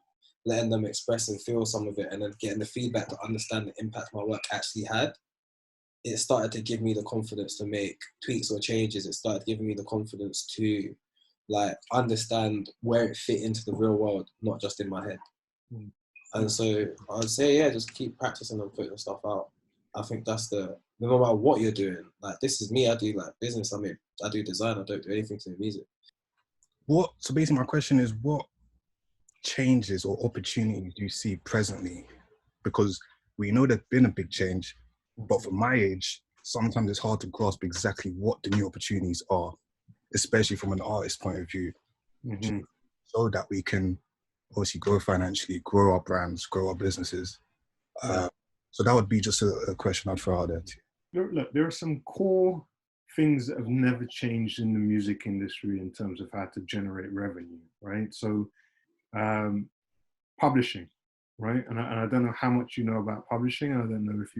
[SPEAKER 3] letting them express and feel some of it, and then getting the feedback to understand the impact my work actually had, it started to give me the confidence to make tweaks or changes. It started giving me the confidence to like understand where it fit into the real world, not just in my head. And so I'd say, yeah, just keep practicing and putting stuff out. I think that's no matter what you're doing, like this is me, I do like business, I do design, I don't do anything to music.
[SPEAKER 4] So basically my question is, what changes or opportunities do you see presently? Because we know there's been a big change, but for my age, sometimes it's hard to grasp exactly what the new opportunities are, especially from an artist point of view, so that we can obviously grow financially, grow our brands, grow our businesses. So that would be just a question I'd throw out there to you.
[SPEAKER 1] Look, there are some core things that have never changed in the music industry in terms of how to generate revenue, right? So publishing, right? And I don't know how much you know about publishing. I don't know if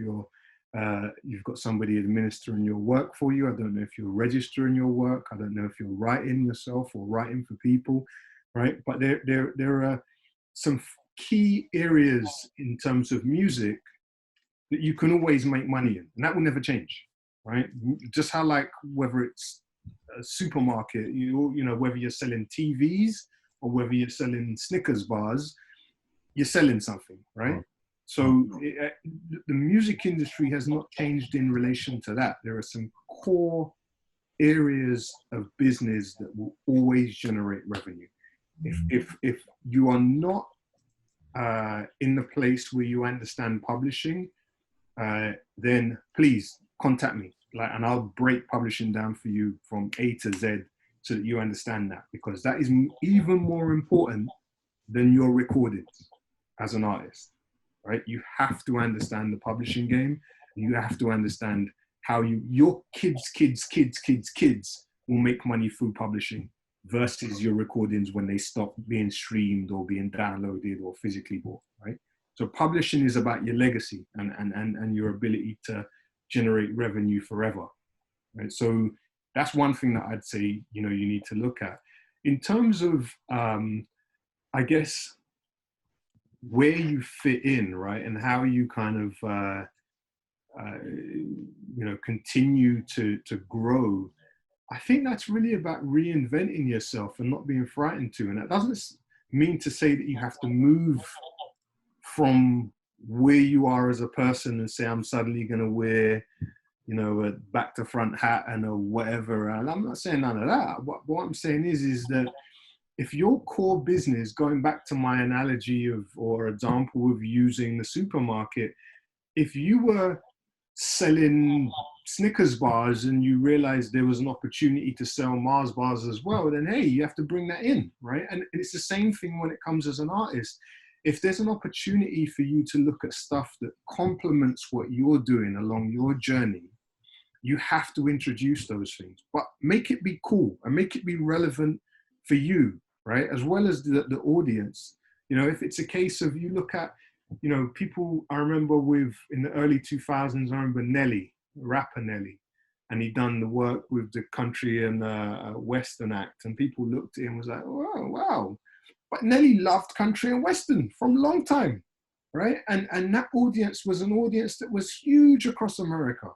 [SPEAKER 1] you've got somebody administering your work for you. I don't know if you're registering your work. I don't know if you're writing yourself or writing for people, right? But there are some key areas in terms of music that you can always make money in, and that will never change, right? Just how, like, whether it's a supermarket, you know, whether you're selling TVs or whether you're selling Snickers bars, you're selling something, right? So the music industry has not changed in relation to that. There are some core areas of business that will always generate revenue. If you are not in the place where you understand publishing, then please contact me, and I'll break publishing down for you from A to Z so that you understand that, because that is even more important than your recordings as an artist, right? You have to understand the publishing game. You have to understand how your kids will make money through publishing versus your recordings when they stop being streamed or being downloaded or physically bought, right? So publishing is about your legacy and your ability to generate revenue forever, right? So that's one thing that I'd say, you know, you need to look at. In terms of, I guess, where you fit in, right? And how you kind of, you know, continue to grow. I think that's really about reinventing yourself and not being frightened to. And that doesn't mean to say that you have to move from where you are as a person and say, I'm suddenly going to wear, you know, a back to front hat and a whatever. And I'm not saying none of that. What I'm saying is that if your core business, going back to my analogy of, or example of using the supermarket, if you were selling Snickers bars and you realized there was an opportunity to sell Mars bars as well, then hey, you have to bring that in, right? And it's the same thing when it comes as an artist. If there's an opportunity for you to look at stuff that complements what you're doing along your journey, you have to introduce those things, but make it be cool and make it be relevant for you, right? As well as the audience. You know, if it's a case of, you look at, you know, people, I remember in the early 2000s, I remember Nelly, rapper Nelly, and he'd done the work with the country and Western act, and people looked at him and was like, oh, wow. But Nelly loved country and Western from a long time, right? And that audience was an audience that was huge across America.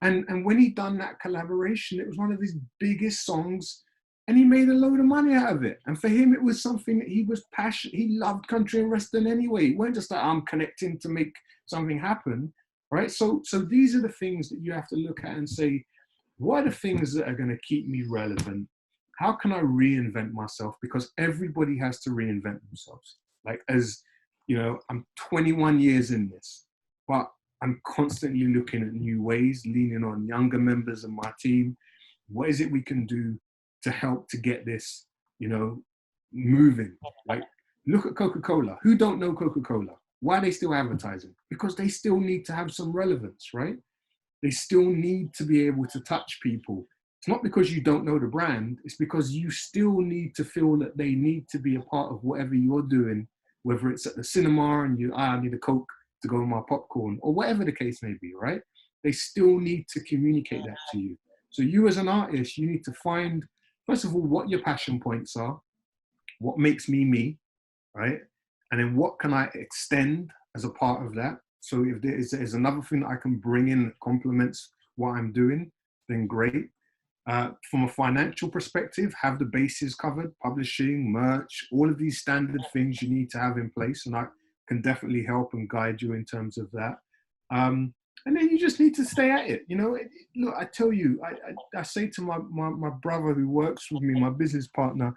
[SPEAKER 1] And when he done that collaboration, it was one of his biggest songs, and he made a load of money out of it. And for him, it was something that he was passionate. He loved country and Western anyway. It weren't just like, I'm connecting to make something happen, right? So these are the things that you have to look at and say, what are the things that are going to keep me relevant? How can I reinvent myself? Because everybody has to reinvent themselves. Like, as you know, I'm 21 years in this, but I'm constantly looking at new ways, leaning on younger members of my team. What is it we can do to help to get this, you know, moving? Like, look at Coca-Cola. Who don't know Coca-Cola? Why are they still advertising? Because they still need to have some relevance, right? They still need to be able to touch people. It's not because you don't know the brand, it's because you still need to feel that they need to be a part of whatever you're doing, whether it's at the cinema and I need a Coke to go with my popcorn, or whatever the case may be, right? They still need to communicate that to you. So you as an artist, you need to find, first of all, what your passion points are, what makes me me, right? And then what can I extend as a part of that? So if there's another thing that I can bring in that complements what I'm doing, then great. From a financial perspective, have the bases covered, publishing, merch, all of these standard things you need to have in place. And I can definitely help and guide you in terms of that. And then you just need to stay at it. You know, look, I tell you, I say to my brother who works with me, my business partner,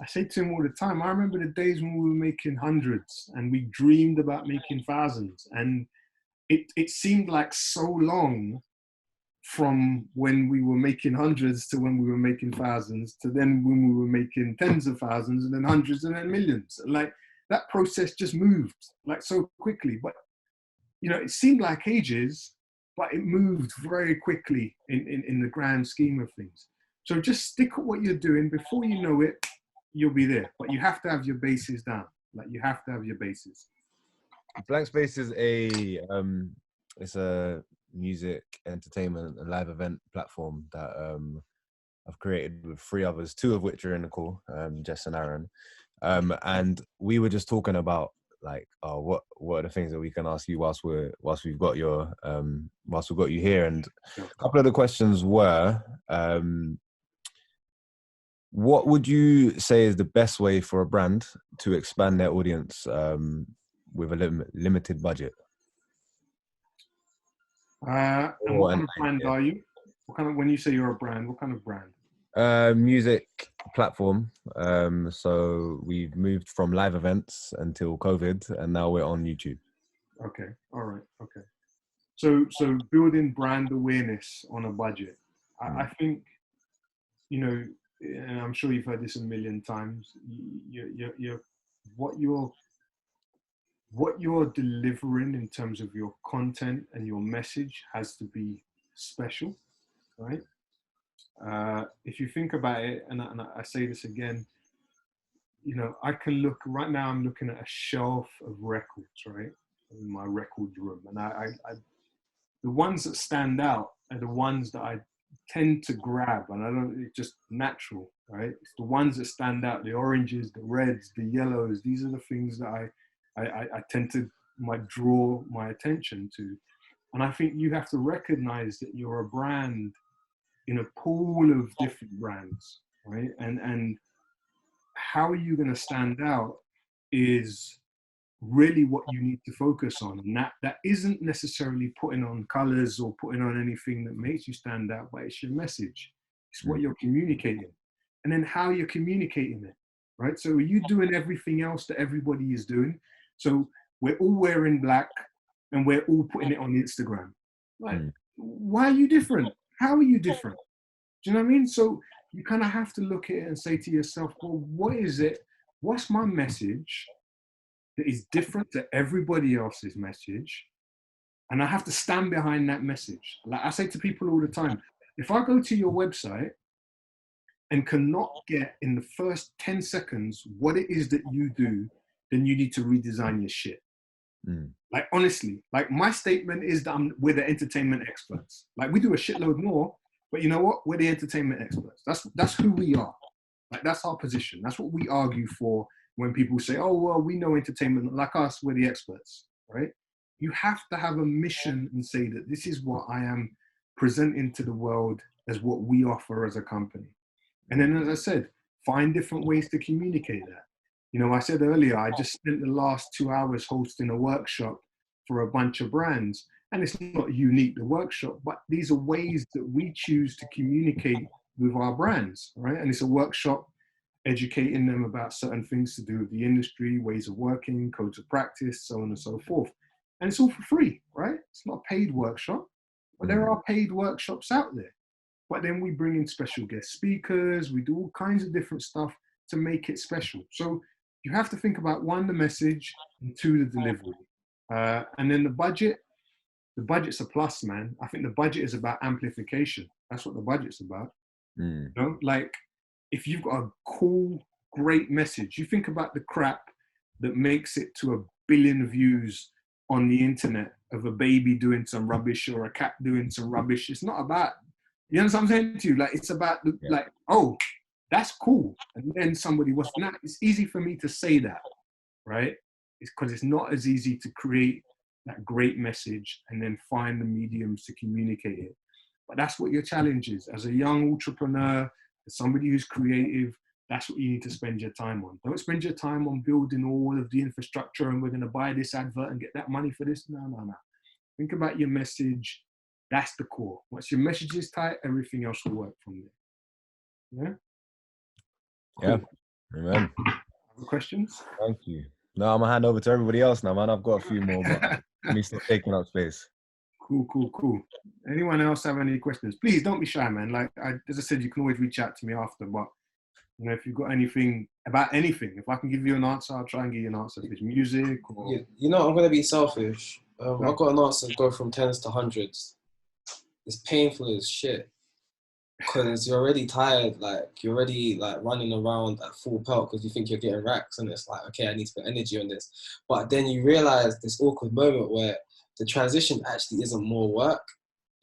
[SPEAKER 1] I say to him all the time, I remember the days when we were making hundreds and we dreamed about making thousands. And it seemed like so long from when we were making hundreds to when we were making thousands to then when we were making tens of thousands and then hundreds and then millions. Like that process just moved like so quickly. But, you know, it seemed like ages, but it moved very quickly in the grand scheme of things. So just stick at what you're doing. Before you know it, you'll be there. But you have to have your bases down. Like you have to have your bases.
[SPEAKER 2] Blankspace is it's a music, entertainment, and live event platform that I've created with 3 others, 2 of which are in the call, Jess and Aaron. And we were just talking about like, what are the things that we can ask you whilst we've got you here. And a couple of the questions were, what would you say is the best way for a brand to expand their audience with a limited budget?
[SPEAKER 1] And what kind of brand are you? When you say you're a brand, what kind of brand?
[SPEAKER 2] Music platform. So we've moved from live events until COVID, and now we're on YouTube.
[SPEAKER 1] Okay. All right. Okay. So building brand awareness on a budget. I think, you know, and I'm sure you've heard this a million times. What you're delivering in terms of your content and your message has to be special, right? If you think about it, and I say this again, you know, I can look right now. I'm looking at a shelf of records, right, in my record room, and I the ones that stand out are the ones that I tend to grab, and it's just natural, right? It's the ones that stand out, the oranges, the reds, the yellows. These are the things that I tend to draw my attention to. And I think you have to recognize that you're a brand in a pool of different brands, right? And how are you going to stand out is really what you need to focus on. And that isn't necessarily putting on colors or putting on anything that makes you stand out, but it's your message. It's what you're communicating. And then how you're communicating it, right? So are you doing everything else that everybody is doing? So we're all wearing black and we're all putting it on Instagram. Like, why are you different? How are you different? Do you know what I mean? So you kind of have to look at it and say to yourself, well, what is it? What's my message that is different to everybody else's message? And I have to stand behind that message. Like I say to people all the time, if I go to your website and cannot get in the first 10 seconds what it is that you do, then you need to redesign your shit. Like, honestly, like my statement is that we're the entertainment experts. Like we do a shitload more, but you know what? We're the entertainment experts. That's who we are. Like that's our position. That's what we argue for when people say, oh, well, we know entertainment. Like us, we're the experts, right? You have to have a mission and say that this is what I am presenting to the world as what we offer as a company. And then, as I said, find different ways to communicate that. You know, I said earlier, I just spent the last 2 hours hosting a workshop for a bunch of brands. And it's not unique, the workshop, but these are ways that we choose to communicate with our brands, right? And it's a workshop educating them about certain things to do with the industry, ways of working, codes of practice, so on and so forth. And it's all for free, right? It's not a paid workshop, but there are paid workshops out there. But then we bring in special guest speakers, we do all kinds of different stuff to make it special. So you have to think about 1, the message, and 2, the delivery. And then the budget's a plus, man. I think the budget is about amplification. That's what the budget's about. You know, like if you've got a cool, great message, you think about the crap that makes it to 1 billion views on the internet of a baby doing some rubbish or a cat doing some rubbish. It's not about, you know what I'm saying to you? Like it's about like, oh, that's cool. And then somebody was, now it's easy for me to say that, right? It's because it's not as easy to create that great message and then find the mediums to communicate it. But that's what your challenge is. As a young entrepreneur, as somebody who's creative, that's what you need to spend your time on. Don't spend your time on building all of the infrastructure and we're going to buy this advert and get that money for this. No, no, no. Think about your message. That's the core. Once your message is tight, everything else will work from there. Yeah?
[SPEAKER 2] Yeah. Amen.
[SPEAKER 1] Other questions?
[SPEAKER 2] Thank you. No, I'm gonna hand over to everybody else now, man. I've got a few more, but let me stop taking up space.
[SPEAKER 1] Cool. Anyone else have any questions? Please don't be shy, man. Like as I said, you can always reach out to me after, but if you've got anything about anything, if I can give you an answer, I'll try and give you an answer. If it's music or...
[SPEAKER 3] I'm going to be selfish. I've got an answer to go from 10s to 100s. It's painful as shit. Because you're already tired, like you're already like running around at full pelt because you think you're getting racks, and it's like, okay, I need to put energy on this. But then you realize this awkward moment where the transition actually isn't more work.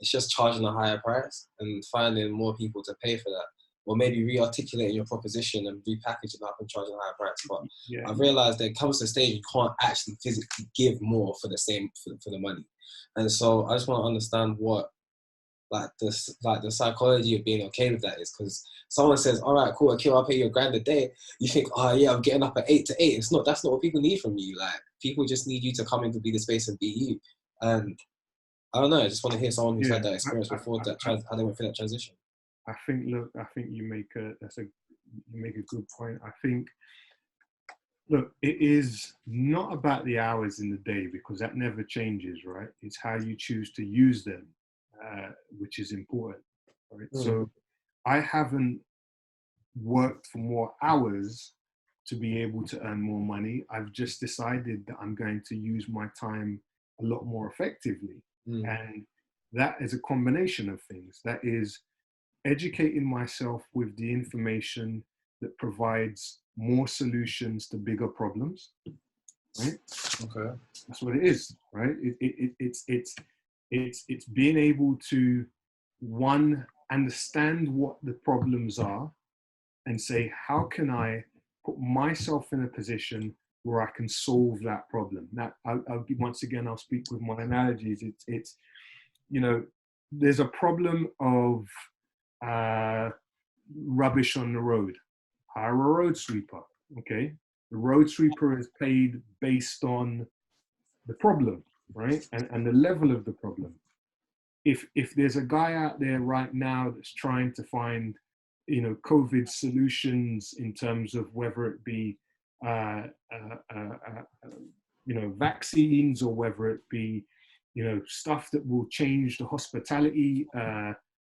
[SPEAKER 3] It's just charging a higher price and finding more people to pay for that. Or maybe re-articulating your proposition and repackaging up and charging a higher price. But I've realized there comes to a stage you can't actually physically give more for the same, for the money. And so I just want to understand what the psychology of being okay with that is, because someone says, all right, cool, Akil, I'll pay you $1,000 a day. You think, oh yeah, I'm getting up at 8 to 8. That's not what people need from you. Like, people just need you to come into be the space and be you. And I don't know, I just want to hear someone who's had that experience before, how they went through that transition.
[SPEAKER 1] I think you make a good point. I think, look, it is not about the hours in the day, because that never changes, right? It's how you choose to use them, which is important, right? So I haven't worked for more hours to be able to earn more money. I've just decided that I'm going to use my time a lot more effectively. And that is a combination of things. That is educating myself with the information that provides more solutions to bigger problems, right?
[SPEAKER 3] Okay.
[SPEAKER 1] That's what it is, right? It's being able to, one, understand what the problems are and say, how can I put myself in a position where I can solve that problem? Now, once again, I'll speak with my analogies. It's there's a problem of rubbish on the road. Hire a road sweeper, okay? The road sweeper is paid based on the problem, right? And the level of the problem. If there's a guy out there right now that's trying to find, COVID solutions in terms of whether it be, vaccines, or whether it be, stuff that will change the hospitality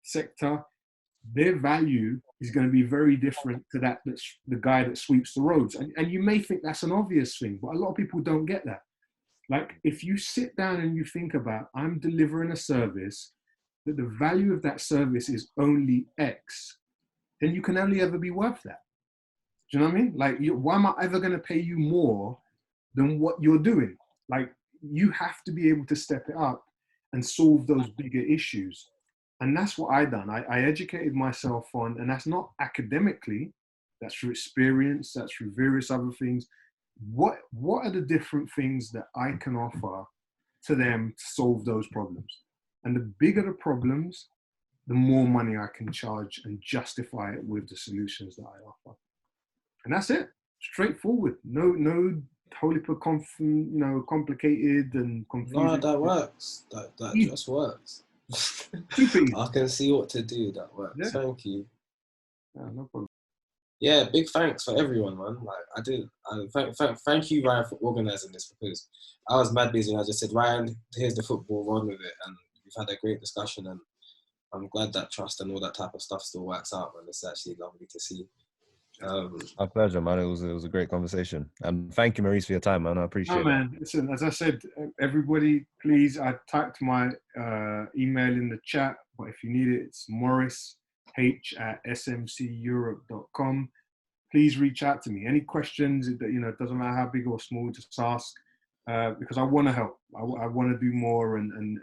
[SPEAKER 1] sector, their value is going to be very different to that's the guy that sweeps the roads. And you may think that's an obvious thing, but a lot of people don't get that. Like, if you sit down and you think about, I'm delivering a service, that the value of that service is only X, then you can only ever be worth that. Do you know what I mean? Like, why am I ever going to pay you more than what you're doing? Like, you have to be able to step it up and solve those bigger issues. And that's what I done. I educated myself on, and that's not academically, that's through experience, that's through various other things. What are the different things that I can offer to them to solve those problems? And the bigger the problems, the more money I can charge and justify it with the solutions that I offer. And that's it. Straightforward. No wholly complicated and confusing.
[SPEAKER 3] No, that works. That just works. I can see what to do. That works. Yeah. Thank you.
[SPEAKER 1] Yeah, no problem.
[SPEAKER 3] Yeah, big thanks for everyone, man. Thank you, Ryan, for organising this, because I was mad busy and I just said, Ryan, here's the football, run with it. And we've had a great discussion, and I'm glad that trust and all that type of stuff still works out, and it's actually lovely to see.
[SPEAKER 2] My pleasure, man. It was a great conversation, and thank you, Maurice, for your time, man. I appreciate it.
[SPEAKER 1] Man, listen, as I said, everybody, please, I typed my email in the chat, but if you need it, it's maurice@smceurope.com. Please reach out to me. Any questions, it doesn't matter how big or small, just ask, because I want to help. I want to do more, and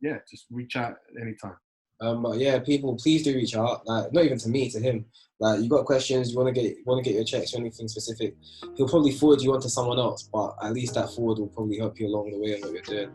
[SPEAKER 1] just reach out anytime.
[SPEAKER 3] But yeah, people, please do reach out. Like, not even to me, to him. Like, you got questions, you want to get your checks or anything specific, he'll probably forward you on to someone else. But at least that forward will probably help you along the way of what you're doing.